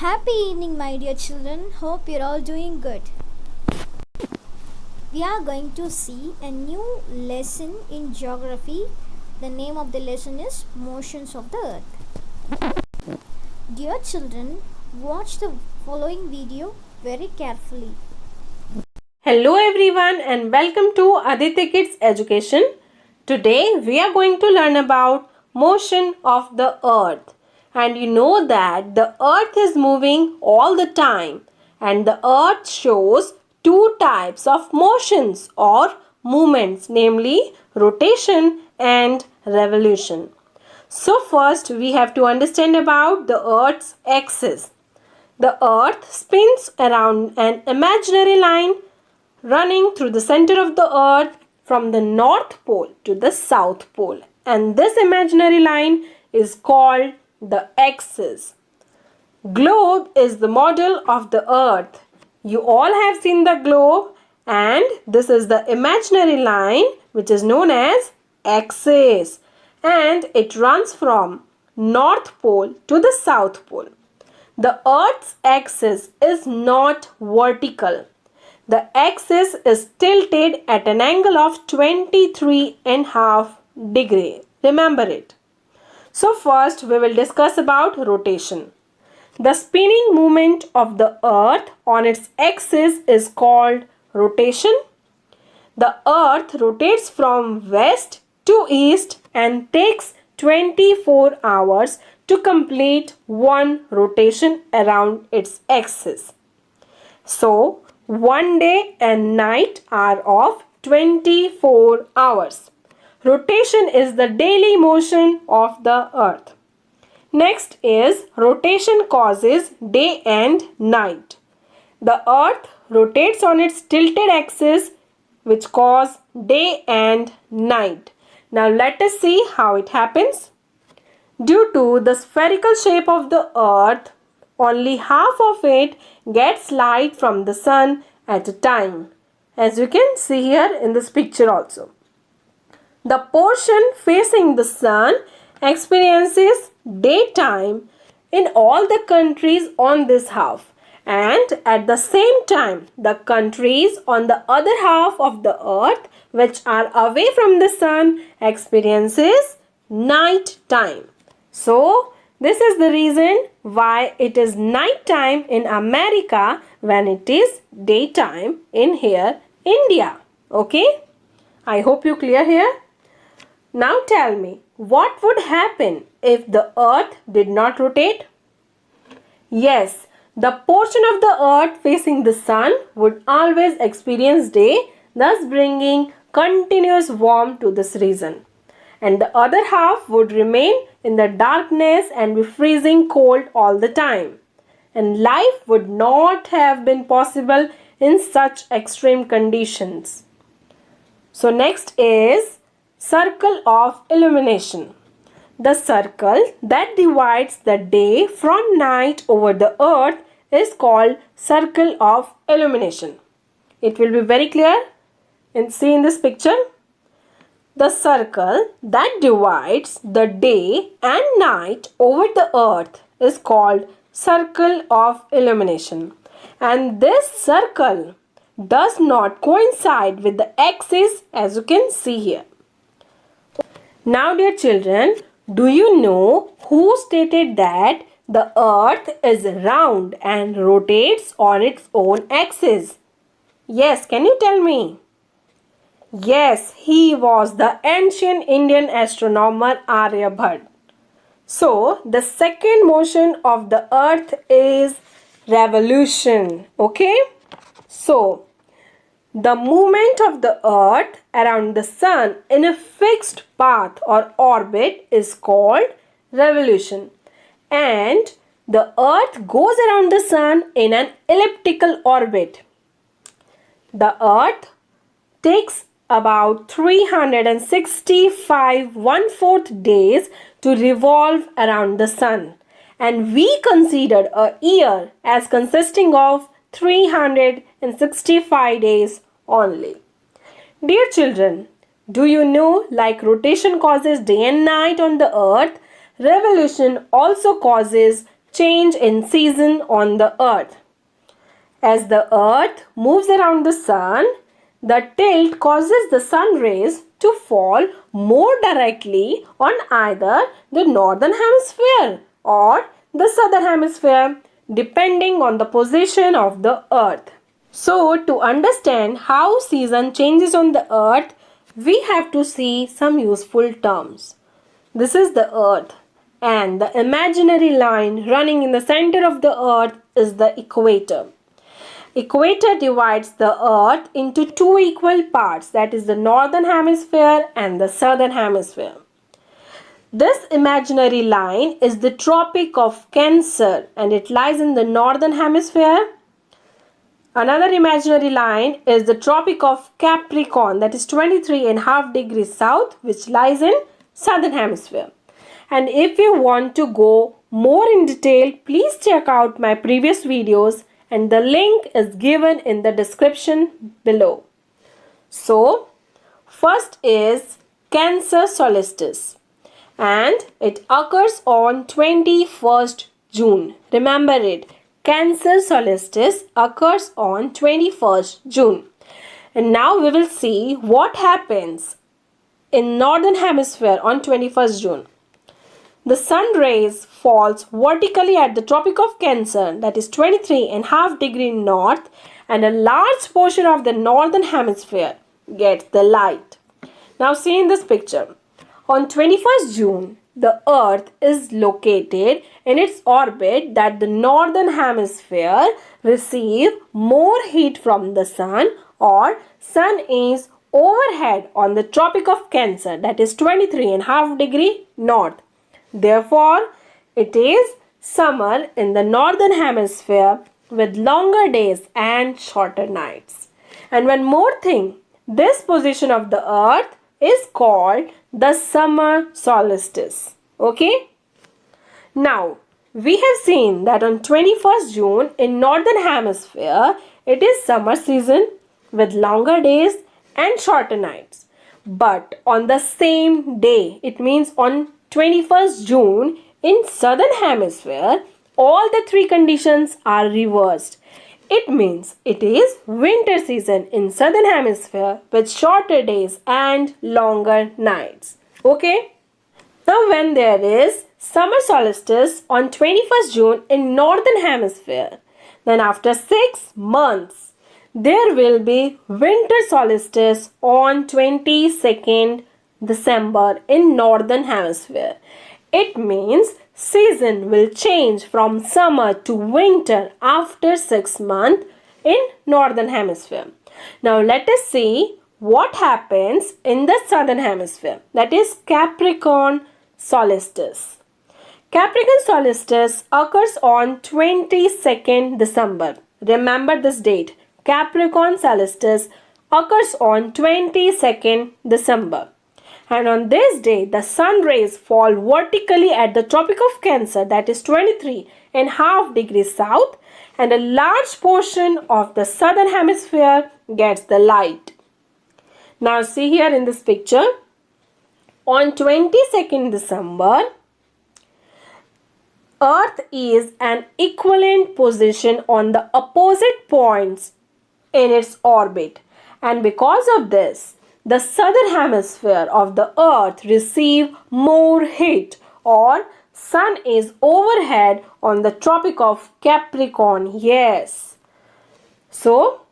Happy evening, my dear children. Hope you're all doing good. We are going to see a new lesson in geography. The name of the lesson is Motions of the Earth. Dear children, watch the following video very carefully. Hello everyone and welcome to Aditya Kids Education. Today we are going to learn about motion of the earth. And you know that the earth is moving all the time and the earth shows two types of motions or movements, namely rotation and revolution. So first we have to understand about the earth's axis. The earth spins around an imaginary line running through the center of the earth from the north pole to the south pole, and this imaginary line is called the axis. Globe is the model of the earth. You all have seen the globe, and this is the imaginary line which is known as axis, and it runs from north pole to the south pole. The earth's axis is not vertical. The axis is tilted at an angle of 23.5 degrees. Remember it. So first we will discuss about rotation. The spinning movement of the earth on its axis is called rotation. The earth rotates from west to east and takes 24 hours to complete one rotation around its axis. So, one day and night are of 24 hours. Rotation is the daily motion of the earth. Next is rotation causes day and night. The earth rotates on its tilted axis which cause day and night. Now let us see how it happens. Due to the spherical shape of the earth, only half of it gets light from the sun at a time, as you can see here in this picture also. The portion facing the sun experiences daytime in all the countries on this half, and at the same time the countries on the other half of the earth which are away from the sun experiences night time. So this is the reason why it is night time in America when it is daytime in here India. Okay? I hope you clear here. Now tell me, what would happen if the earth did not rotate? Yes, the portion of the earth facing the sun would always experience day, thus bringing continuous warmth to this region. And the other half would remain in the darkness and be freezing cold all the time. And life would not have been possible in such extreme conditions. So next is circle of illumination. The circle that divides the day from night over the earth is called circle of illumination. It will be very clear and see in this picture. The circle that divides the day and night over the earth is called circle of illumination. And this circle does not coincide with the axis as you can see here. Now dear children, do you know who stated that the earth is round and rotates on its own axis? Yes, can you tell me? Yes, he was the ancient Indian astronomer Aryabhat. So, the second motion of the earth is revolution. Okay? So, the movement of the earth around the sun in a fixed path or orbit is called revolution. And the earth goes around the sun in an elliptical orbit. The earth takes about 365 1/4 days to revolve around the sun, and we considered a year as consisting of 365 days only. Dear children, do you know like rotation causes day and night on the earth, revolution also causes change in season on the earth. As the earth moves around the sun, the tilt causes the sun rays to fall more directly on either the northern hemisphere or the southern hemisphere, depending on the position of the earth. So, to understand how season changes on the earth, we have to see some useful terms. This is the earth, and the imaginary line running in the center of the earth is the equator. Equator divides the earth into two equal parts, that is the northern hemisphere and the southern hemisphere. This imaginary line is the Tropic of Cancer and it lies in the northern hemisphere. Another imaginary line is the Tropic of Capricorn, that is 23.5 degrees south, which lies in southern hemisphere. And if you want to go more in detail, please check out my previous videos and the link is given in the description below. So, first is Cancer solstice and it occurs on 21st June. Remember it. Cancer solstice occurs on 21st June. And now we will see what happens in northern hemisphere on 21st June. The sun rays falls vertically at the Tropic of Cancer, that is 23.5 degree north, and a large portion of the northern hemisphere gets the light. Now see in this picture. On 21st June, the earth is located in its orbit that the northern hemisphere receive more heat from the sun, or sun is overhead on the Tropic of Cancer, that is 23.5 degree north. Therefore, it is summer in the northern hemisphere with longer days and shorter nights. And one more thing, this position of the earth is called the summer solstice. Okay? Now, we have seen that on 21st June in northern hemisphere, it is summer season with longer days and shorter nights. But on the same day, it means on 21st June in southern hemisphere, all the three conditions are reversed. It means it is winter season in southern hemisphere with shorter days and longer nights. Okay? Now when there is summer solstice on 21st June in northern hemisphere, then after 6 months, there will be winter solstice on 22nd December in northern hemisphere. It means season will change from summer to winter after 6 months in northern hemisphere. Now let us see what happens in the southern hemisphere, that is Capricorn solstice. Capricorn solstice occurs on 22nd December. Remember this date. Capricorn solstice occurs on 22nd December. And on this day, the sun rays fall vertically at the Tropic of Cancer, that is 23.5 degrees south, and a large portion of the southern hemisphere gets the light. Now see here in this picture, on 22nd December, Earth is an equivalent position on the opposite points in its orbit, and because of this, the southern hemisphere of the earth receive more heat, or sun is overhead on the Tropic of Capricorn. Yes. So,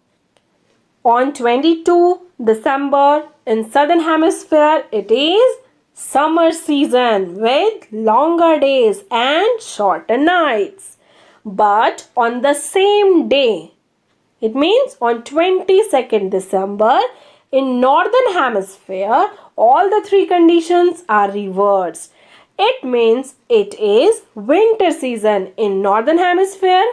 on 22 December in southern hemisphere, it is summer season with longer days and shorter nights. But on the same day, it means on 22nd December, in northern hemisphere, all the three conditions are reversed. It means it is winter season in northern hemisphere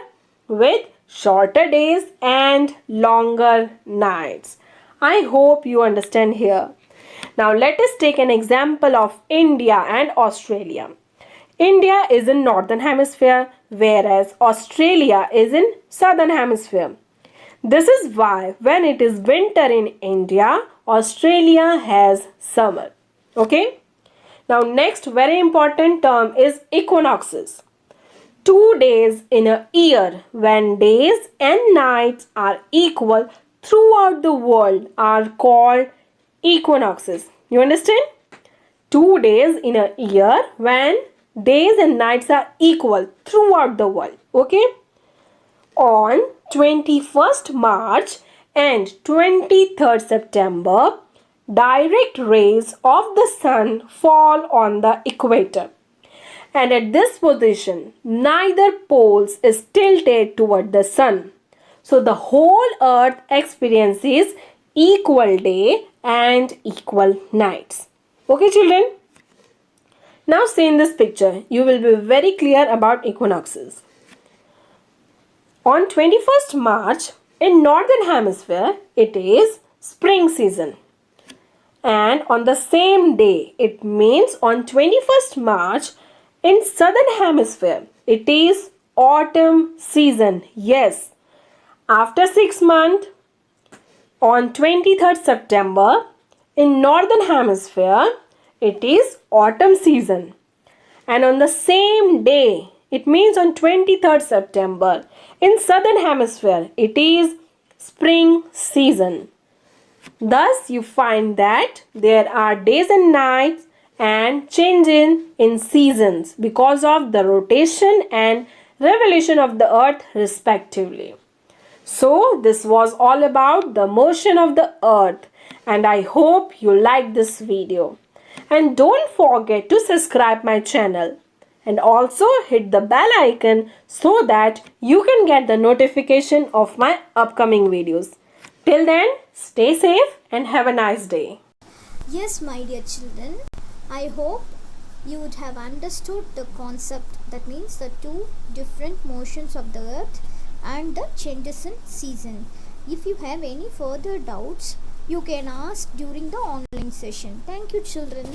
with shorter days and longer nights. I hope you understand here. Now let us take an example of India and Australia. India is in northern hemisphere whereas Australia is in southern hemisphere. This is why when it is winter in India, Australia has summer. Okay? Now next very important term is equinoxes. 2 days in a year when days and nights are equal throughout the world are called equinoxes. You understand? 2 days in a year when days and nights are equal throughout the world. Okay? On 21st March and 23rd September, direct rays of the sun fall on the equator. And at this position, neither poles is tilted toward the sun. So the whole earth experiences equal day and equal nights. Okay, children? Now see in this picture, you will be very clear about equinoxes. On 21st March, in northern hemisphere, it is spring season. And on the same day, it means on 21st March, in southern hemisphere, it is autumn season. Yes, after 6 months, on 23rd September, in northern hemisphere, it is autumn season. And on the same day, it means on 23rd September, in southern hemisphere, it is spring season. Thus, you find that there are days and nights and changing in seasons because of the rotation and revolution of the earth respectively. So, this was all about the motion of the earth, and I hope you liked this video. And don't forget to subscribe my channel. And also hit the bell icon so that you can get the notification of my upcoming videos. Till then, stay safe and have a nice day. Yes, my dear children, I hope you would have understood the concept, that means the two different motions of the earth and the changes in season. If you have any further doubts, you can ask during the online session. Thank you, children.